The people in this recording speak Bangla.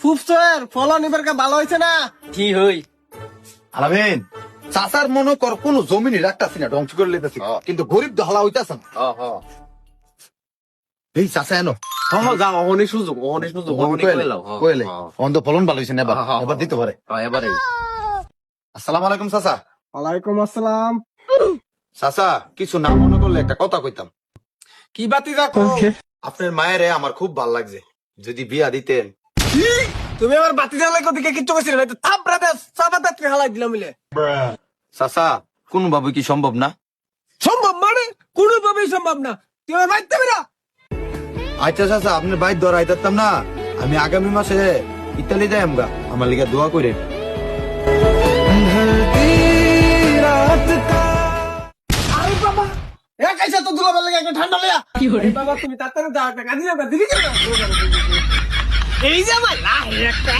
ফুফসের ফলন এবার ভালো হয়েছে না? কি হই আলামিন চাচার মনে কর কোন জমিনে রাখতাছি না, ধ্বংস করে লেতেছি, কিন্তু গরিব দহলা হইতাছে না। এই চাচা এনো যাও অহনি সুযোগ কইলে অন্ধ ফলন ভালো হয়েছে না, এবার দিতে পারে। এবারে আসসালামু আলাইকুম চাচা। ওয়ালাইকুম আসসালাম। চাচা কিছু না মনে করলে একটা কথা কইতাম। কি বাতি রাখো? আপনার মায়েরে আমার খুব ভাল লাগছে, যদি বিয়া দিতেন। তুমি আমার বাতি জ্বালাই দিকে কিচ্ছু কইছিলে না, থাপড়াতে চাপাতে হালাই দিলাম মিলে। চাচা কোন ভাবে কি সম্ভব না? সম্ভব মানে কোনোভাবেই সম্ভব না। তুই আমার বাইতে বেরা। আচ্ছা চাচা, আপনার বাইর ধর আইতাম না, আমি আগামী মাসে ইতালি যাই আমগা, আমার লিগে দোয়া করে। আরে বাবা একাইছে তো দুলাবার লাগে একটা ঠান্ডা লিয়া। কি হরে বাবা তুমি তাড়াতাড়ি দাও, একটা কাজে যাও, দিদি যাও। এই যে আমার লাহে একটা